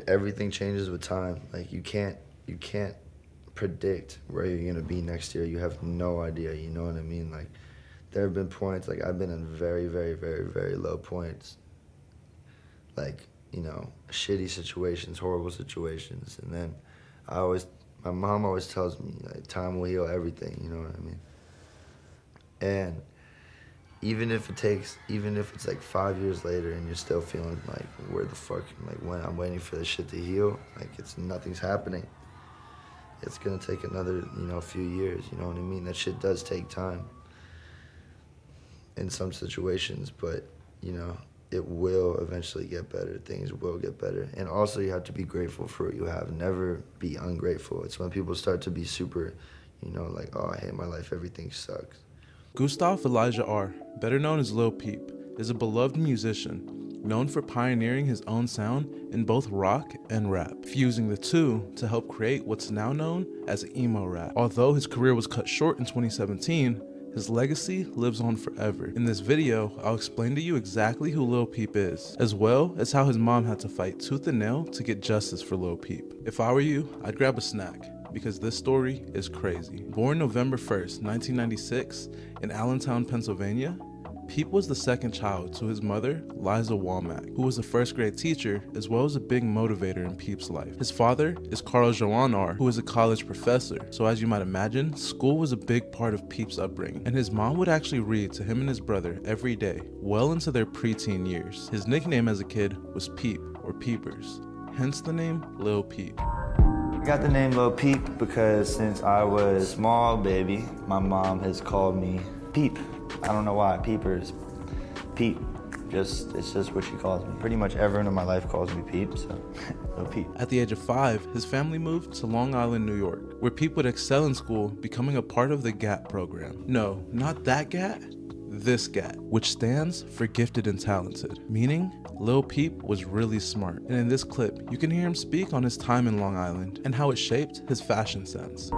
Everything changes with time. Like you can't predict where you're gonna be next year. You have no idea, you know what I mean? Like there have been points, like I've been in very, very, very, very low points. Like, you know, shitty situations, horrible situations. And then my mom always tells me, like, time will heal everything, you know what I mean? And even if it's like 5 years later and you're still feeling like, where the fuck, like when I'm waiting for this shit to heal, like nothing's happening. It's gonna take another, you know, few years, you know what I mean? That shit does take time in some situations, but, you know, it will eventually get better. Things will get better. And also you have to be grateful for what you have. Never be ungrateful. It's when people start to be super, you know, like, oh, I hate my life, everything sucks. Gustav Elijah Åhr, better known as Lil Peep, is a beloved musician, known for pioneering his own sound in both rock and rap, fusing the two to help create what's now known as Emo Rap. Although his career was cut short in 2017, his legacy lives on forever. In this video, I'll explain to you exactly who Lil Peep is, as well as how his mom had to fight tooth and nail to get justice for Lil Peep. If I were you, I'd grab a snack, because this story is crazy. Born November 1st, 1996, in Allentown, Pennsylvania, Peep was the second child to his mother, Liza Womack, who was a first grade teacher as well as a big motivator in Peep's life. His father is Carl Johan Åhr, who is a college professor, so as you might imagine, school was a big part of Peep's upbringing, and his mom would actually read to him and his brother every day, well into their preteen years. His nickname as a kid was Peep, or Peepers, hence the name Lil Peep. I got the name Lil Peep because since I was a small baby, my mom has called me Peep. I don't know why, Peepers, Peep. It's just what she calls me. Pretty much everyone in my life calls me Peep, so Lil Peep. At the age of 5, his family moved to Long Island, New York, where Peep would excel in school, becoming a part of the GAT program. No, not that GAT, this GAT, which stands for Gifted and Talented, meaning Lil Peep was really smart. And in this clip, you can hear him speak on his time in Long Island and how it shaped his fashion sense.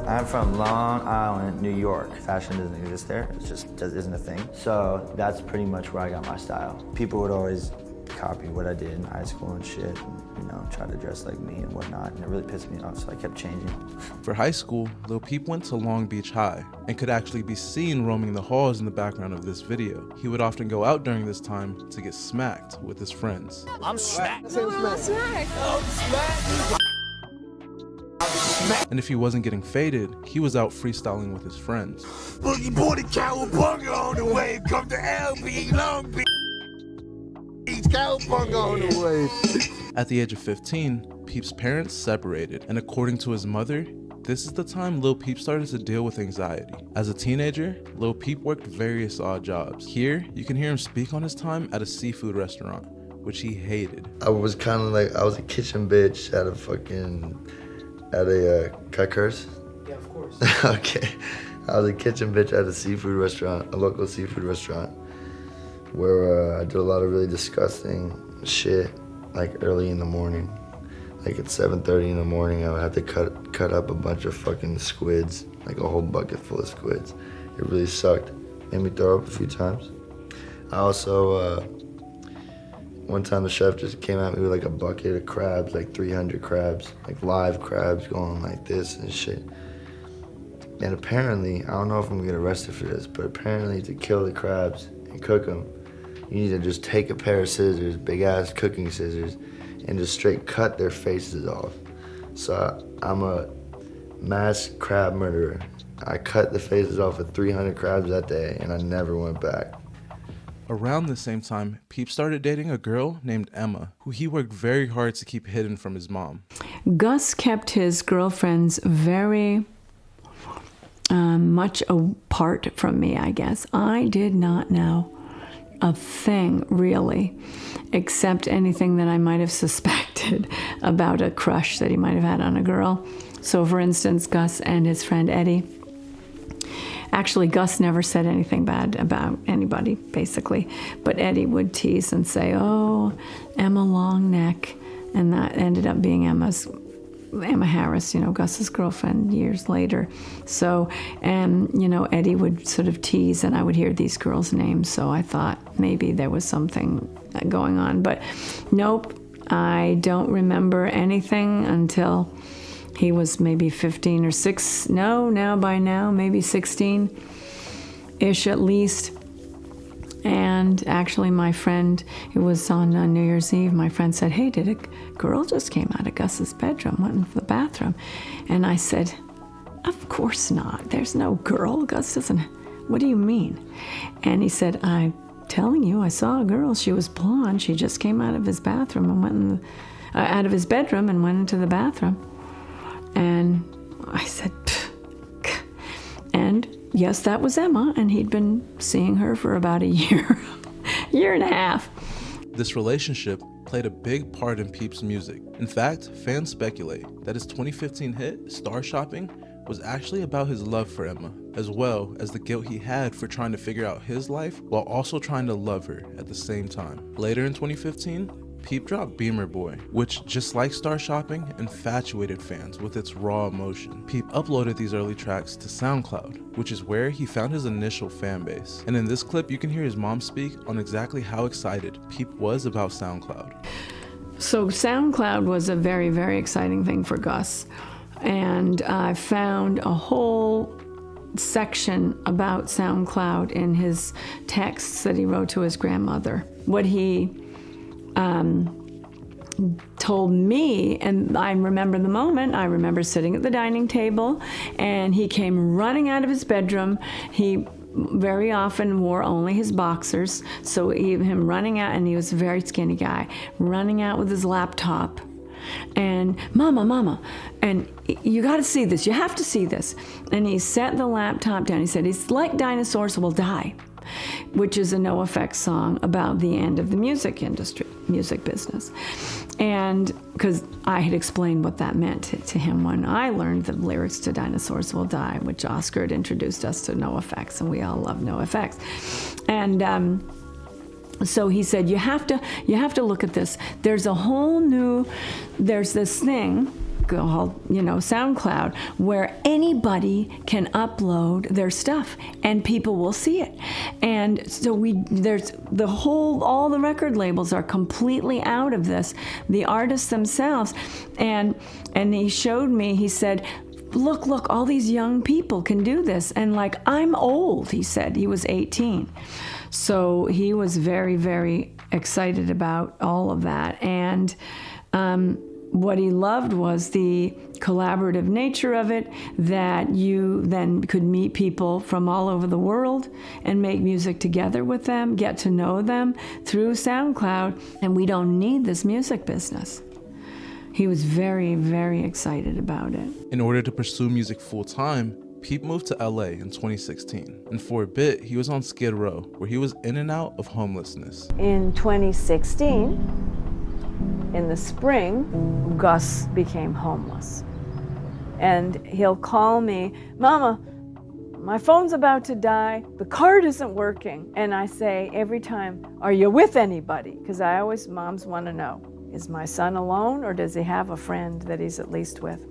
I'm from Long Island, New York. Fashion doesn't exist there, it just isn't a thing. So that's pretty much where I got my style. People would always copy what I did in high school and shit, and, you know, try to dress like me and whatnot, and it really pissed me off, so I kept changing. For high school, Lil Peep went to Long Beach High and could actually be seen roaming the halls in the background of this video. He would often go out during this time to get smacked with his friends. I'm smacked. And if he wasn't getting faded, he was out freestyling with his friends. Boogie boy, cowabunga on the way. Come to LB, Long Beach. Cowabunga on the way. At the age of 15, Peep's parents separated, and according to his mother, this is the time Lil Peep started to deal with anxiety. As a teenager, Lil Peep worked various odd jobs. Here, you can hear him speak on his time at a seafood restaurant, which he hated. I was kind of like, I was a kitchen bitch at can I curse? Yeah, of course. Okay. I was a kitchen bitch at a seafood restaurant, a local seafood restaurant, where I did a lot of really disgusting shit, like early in the morning. Like at 7:30 in the morning, I would have to cut up a bunch of fucking squids, like a whole bucket full of squids. It really sucked. Made me throw up a few times. I also, one time the chef just came at me with like a bucket of crabs, like 300 crabs, like live crabs going like this and shit. And apparently, I don't know if I'm gonna get arrested for this, but apparently to kill the crabs and cook them, you need to just take a pair of scissors, big ass cooking scissors, and just straight cut their faces off. So I'm a mass crab murderer. I cut the faces off of 300 crabs that day, and I never went back. Around the same time, Peep started dating a girl named Emma, who he worked very hard to keep hidden from his mom. Gus kept his girlfriends very much apart from me, I guess. I did not know a thing, really, except anything that I might have suspected about a crush that he might have had on a girl. So, for instance, Gus and his friend Eddie. Actually, Gus never said anything bad about anybody, basically. But Eddie would tease and say, oh, Emma Longneck. And that ended up being Emma Harris, you know, Gus's girlfriend years later. So, you know, Eddie would sort of tease, and I would hear these girls' names. So I thought maybe there was something going on. But nope, I don't remember anything until he was maybe 15 or 6, by now, maybe 16-ish at least. And actually my friend, it was on New Year's Eve, my friend said, hey, did a girl just came out of Gus's bedroom, went into the bathroom? And I said, of course not, there's no girl, Gus doesn't, what do you mean? And he said, I'm telling you, I saw a girl, she was blonde, she just came out of his bathroom and went out of his bedroom and went into the bathroom. And I said, pfft. And yes, that was Emma, and he'd been seeing her for about a year, year and a half. This relationship played a big part in Peeps' music. In fact, fans speculate that his 2015 hit, Star Shopping, was actually about his love for Emma, as well as the guilt he had for trying to figure out his life while also trying to love her at the same time. Later in 2015, Peep dropped Beamer Boy, which, just like Star Shopping, infatuated fans with its raw emotion. Peep uploaded these early tracks to SoundCloud, which is where he found his initial fan base. And in this clip, you can hear his mom speak on exactly how excited Peep was about SoundCloud. So SoundCloud was a very, very exciting thing for Gus. And I found a whole section about SoundCloud in his texts that he wrote to his grandmother. What he told me, and I remember the moment, I remember sitting at the dining table and he came running out of his bedroom. He very often wore only his boxers, so him running out, and he was a very skinny guy, running out with his laptop and mama, and you got to see this, you have to see this. And he set the laptop down. He said, it's like dinosaurs will die, which is a NoFX song about the end of the music industry, music business. And because I had explained what that meant to him when I learned the lyrics to Dinosaurs Will Die, which Oscar had introduced us to NoFX, and we all love NoFX. And so he said, you have to look at this. There's this thing called, SoundCloud, where anybody can upload their stuff and people will see it. And so all the record labels are completely out of this, the artists themselves. And he showed me, he said, look, all these young people can do this. And I'm old, he said. He was 18. So he was very, very excited about all of that. And what he loved was the collaborative nature of it, that you then could meet people from all over the world and make music together with them, get to know them through SoundCloud, and we don't need this music business. He was very, very excited about it. In order to pursue music full-time, Peep moved to LA in 2016, and for a bit, he was on Skid Row, where he was in and out of homelessness. In 2016, in the spring, Gus became homeless. And he'll call me, Mama, my phone's about to die, the card isn't working. And I say every time, are you with anybody? Because moms want to know, is my son alone or does he have a friend that he's at least with?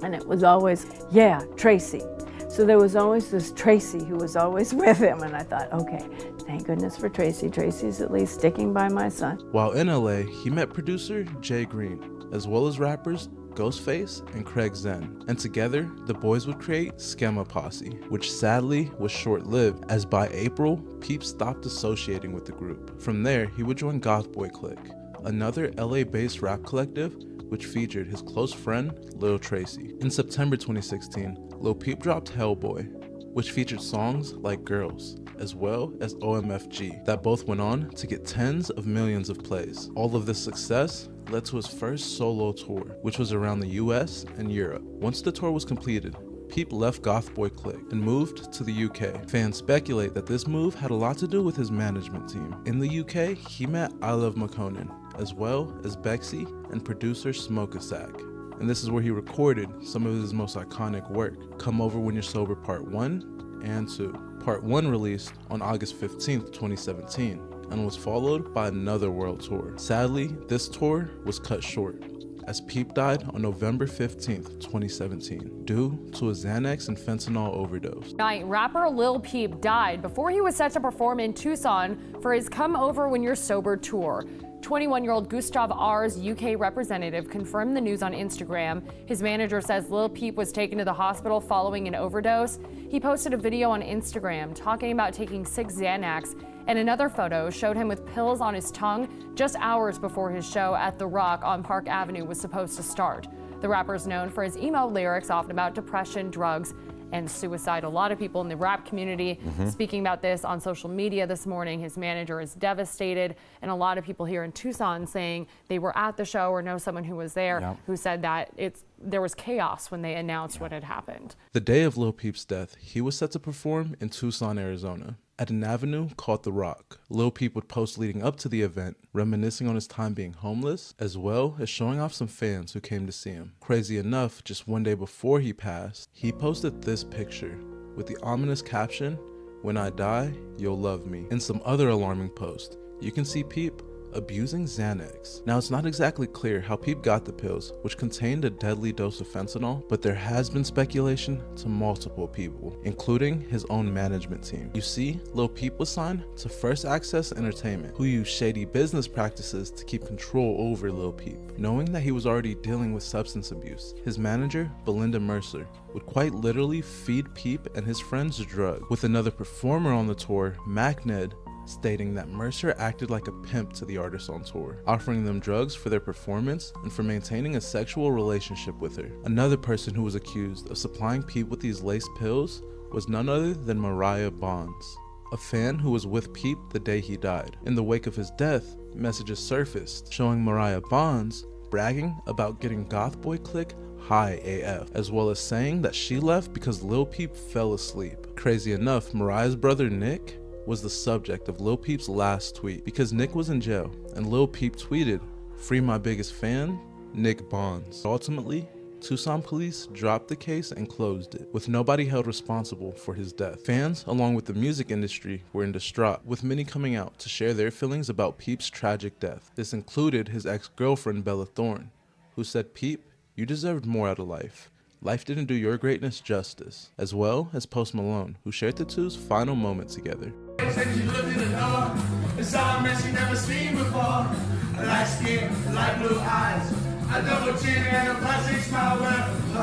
And it was always, yeah, Tracy. So there was always this Tracy who was always with him. And I thought, okay, thank goodness for Tracy. Tracy's at least sticking by my son. While in LA, he met producer Jay Green, as well as rappers Ghostface and Craig Zen. And together, the boys would create Schema Posse, which sadly was short-lived, as by April, Peep stopped associating with the group. From there, he would join Goth Boy Clique, another LA-based rap collective which featured his close friend, Lil Tracy. In September 2016, Lil Peep dropped Hellboy, which featured songs like Girls, as well as OMFG, that both went on to get tens of millions of plays. All of this success led to his first solo tour, which was around the US and Europe. Once the tour was completed, Peep left Goth Boy Clique and moved to the UK. Fans speculate that this move had a lot to do with his management team. In the UK, he met I Love McConan, as well as Bexy and producer Smoke-a-Sack. And this is where he recorded some of his most iconic work, Come Over When You're Sober Part 1 and 2. Part 1 released on August 15th, 2017, and was followed by another world tour. Sadly, this tour was cut short, as Peep died on November 15th, 2017, due to a Xanax and fentanyl overdose. Rapper Lil Peep died before he was set to perform in Tucson for his Come Over When You're Sober tour. 21-year-old Gustav Åhr's UK representative confirmed the news on Instagram. His manager says Lil Peep was taken to the hospital following an overdose. He posted a video on Instagram talking about taking 6 Xanax, and another photo showed him with pills on his tongue just hours before his show at The Rock on Park Avenue was supposed to start. The rapper is known for his emo lyrics, often about depression, drugs, and suicide. A lot of people in the rap community speaking about this on social media this morning. His manager is devastated, and a lot of people here in Tucson saying they were at the show or know someone who was there who said that there was chaos when they announced what had happened. The day of Lil Peep's death, he was set to perform in Tucson, Arizona, at an avenue called The Rock. Lil Peep would post leading up to the event, reminiscing on his time being homeless, as well as showing off some fans who came to see him. Crazy enough, just one day before he passed, he posted this picture with the ominous caption, "When I die, you'll love me." In some other alarming post, you can see Peep abusing Xanax. Now, it's not exactly clear how Peep got the pills, which contained a deadly dose of fentanyl, but there has been speculation to multiple people, including his own management team. You see, Lil Peep was signed to First Access Entertainment, who used shady business practices to keep control over Lil Peep. Knowing that he was already dealing with substance abuse, his manager, Belinda Mercer, would quite literally feed Peep and his friends drugs, with another performer on the tour, MacNed, stating that Mercer acted like a pimp to the artists on tour, offering them drugs for their performance and for maintaining a sexual relationship with her. Another person who was accused of supplying Peep with these laced pills was none other than Mariah Bonds, a fan who was with Peep the day he died. In the wake of his death, messages surfaced showing Mariah Bonds bragging about getting goth boy clique high AF, as well as saying that she left because Lil Peep fell asleep. Crazy enough, Mariah's brother Nick was the subject of Lil Peep's last tweet because Nick was in jail, and Lil Peep tweeted, "Free my biggest fan, Nick Bonds." Ultimately, Tucson police dropped the case and closed it, with nobody held responsible for his death. Fans, along with the music industry, were in distraught, with many coming out to share their feelings about Peep's tragic death. This included his ex-girlfriend Bella Thorne, who said, "Peep, you deserved more out of life. Life didn't do your greatness justice," as well as Post Malone, who shared the two's final moment together.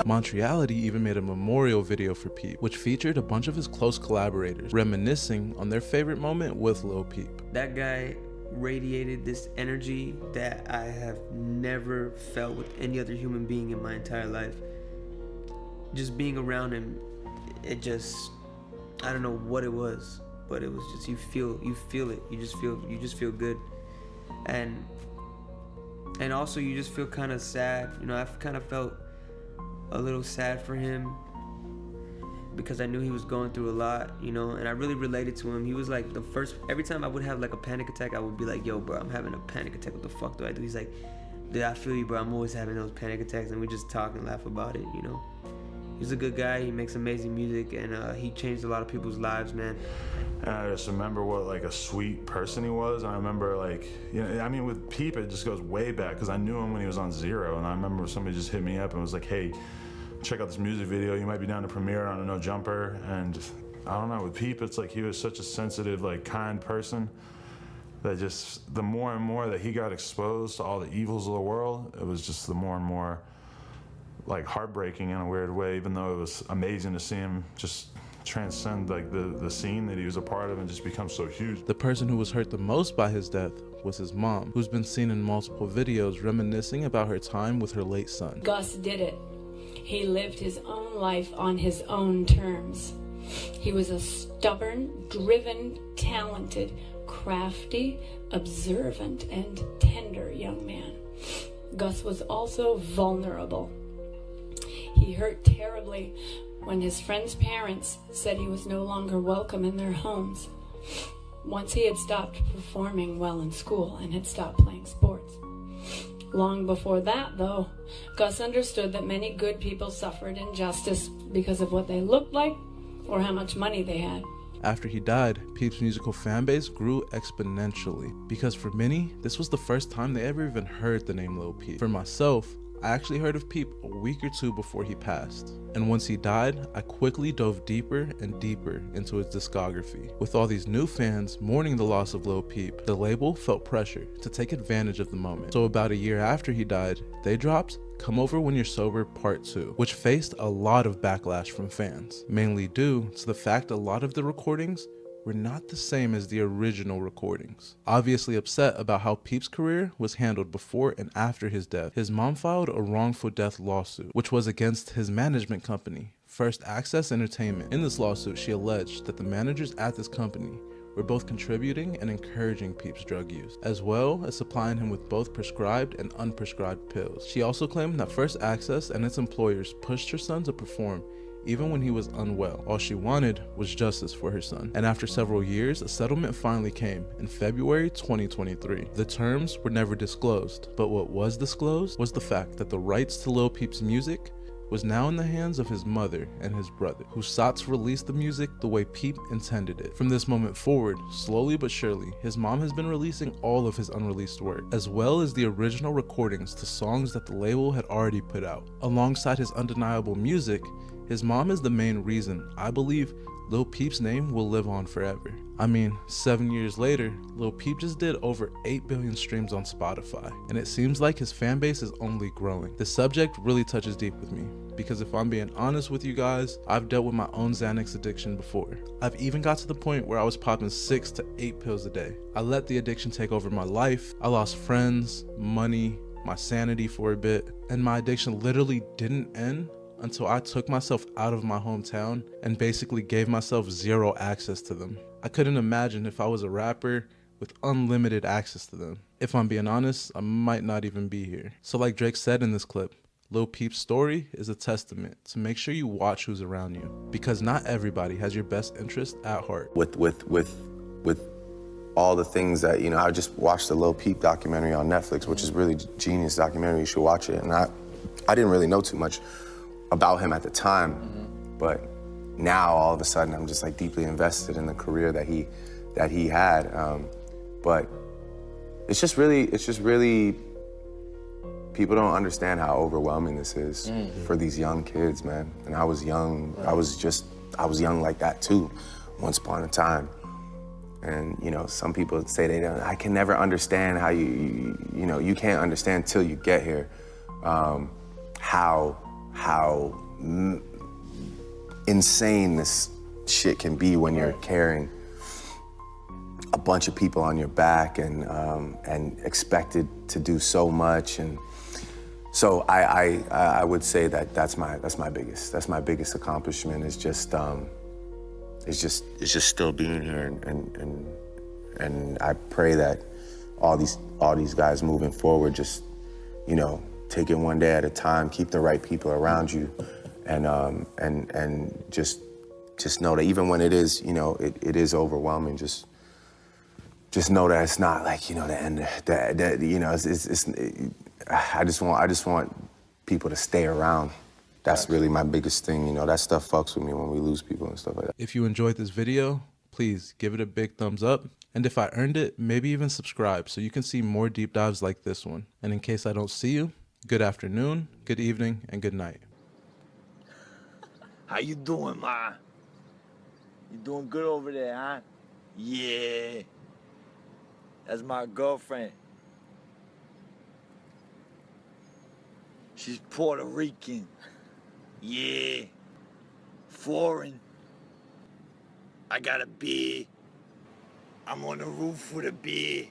Montreality even made a memorial video for Peep, which featured a bunch of his close collaborators, reminiscing on their favorite moment with Lil Peep. That guy radiated this energy that I have never felt with any other human being in my entire life. Just being around him, it just, I don't know what it was, but it was just, you feel it, you just feel good. And also you just feel kind of sad. You know, I've kind of felt a little sad for him because I knew he was going through a lot, you know, and I really related to him. He was like the first, every time I would have like a panic attack, I would be like, "Yo, bro, I'm having a panic attack, what the fuck do I do?" He's like, "Dude, I feel you, bro, I'm always having those panic attacks," and we just talk and laugh about it, you know. He's a good guy, he makes amazing music, and he changed a lot of people's lives, man. And I just remember what like a sweet person he was. And I remember like, you know, I mean with Peep, it just goes way back because I knew him when he was on Zero. And I remember somebody just hit me up and was like, "Hey, check out this music video. You might be down to premiere on a No Jumper." And I don't know, with Peep, it's like he was such a sensitive, like kind person that just the more and more that he got exposed to all the evils of the world, it was just the more and more like heartbreaking in a weird way, even though it was amazing to see him just transcend like the scene that he was a part of and just become so huge. The person who was hurt the most by his death was his mom, who's been seen in multiple videos reminiscing about her time with her late son. Gus did it. He lived his own life on his own terms. He was a stubborn, driven, talented, crafty, observant, and tender young man. Gus was also vulnerable. He hurt terribly when his friend's parents said he was no longer welcome in their homes. Once he had stopped performing well in school and had stopped playing sports. Long before that, though, Gus understood that many good people suffered injustice because of what they looked like or how much money they had. After he died, Peep's musical fanbase grew exponentially because for many, this was the first time they ever even heard the name Lil Peep. For myself, I actually heard of Peep a week or two before he passed. And once he died, I quickly dove deeper and deeper into his discography. With all these new fans mourning the loss of Lil Peep, the label felt pressure to take advantage of the moment. So about a year after he died, they dropped Come Over When You're Sober Part 2, which faced a lot of backlash from fans, mainly due to the fact a lot of the recordings were not the same as the original recordings. Obviously upset about how Peeps' career was handled before and after his death, his mom filed a wrongful death lawsuit, which was against his management company, First Access Entertainment. In this lawsuit, she alleged that the managers at this company were both contributing and encouraging Peeps' drug use, as well as supplying him with both prescribed and unprescribed pills. She also claimed that First Access and its employers pushed her son to perform even when he was unwell. All she wanted was justice for her son. And after several years, a settlement finally came in February 2023. The terms were never disclosed, but what was disclosed was the fact that the rights to Lil Peep's music was now in the hands of his mother and his brother, who sought to release the music the way Peep intended it. From this moment forward, slowly but surely, his mom has been releasing all of his unreleased work, as well as the original recordings to songs that the label had already put out. Alongside his undeniable music, his mom is the main reason I believe Lil Peep's name will live on forever. I mean, 7 years later, Lil Peep just did over 8 billion streams on Spotify, and it seems like his fan base is only growing. The subject really touches deep with me, because if I'm being honest with you guys, I've dealt with my own Xanax addiction before. I've even got to the point where I was popping 6 to 8 pills a day. I let the addiction take over my life. I lost friends, money, my sanity for a bit, and my addiction literally didn't end until I took myself out of my hometown and basically gave myself zero access to them. I couldn't imagine if I was a rapper with unlimited access to them. If I'm being honest, I might not even be here. So like Drake said in this clip, Lil Peep's story is a testament to make sure you watch who's around you, because not everybody has your best interest at heart. With all the things that, you know, I just watched the Lil Peep documentary on Netflix, which is really genius documentary, you should watch it. And I didn't really know too much about him at the time, but now all of a sudden I'm just like deeply invested in the career that he had. But it's just really, people don't understand how overwhelming this is for these young kids, man. And I was young, I was young like that too, once upon a time. And you know, some people say they don't, I can never understand how you can't understand till you get here, how insane this shit can be when you're carrying a bunch of people on your back and expected to do so much. And so I would say that that's my biggest accomplishment is just still being here, and I pray that all these guys moving forward just, you know, take it one day at a time, keep the right people around you, and just know that even when it is, you know, it is overwhelming, just know that it's not like, you know, the end, that you know, I just want people to stay around. That's really my biggest thing, you know, that stuff fucks with me when we lose people and stuff like that. If you enjoyed this video, please give it a big thumbs up. And if I earned it, maybe even subscribe so you can see more deep dives like this one. And in case I don't see you, good afternoon, good evening, and good night. How you doing, Ma? You doing good over there, huh? Yeah. That's my girlfriend. She's Puerto Rican. Yeah. Foreign. I got a beer. I'm on the roof with a beer.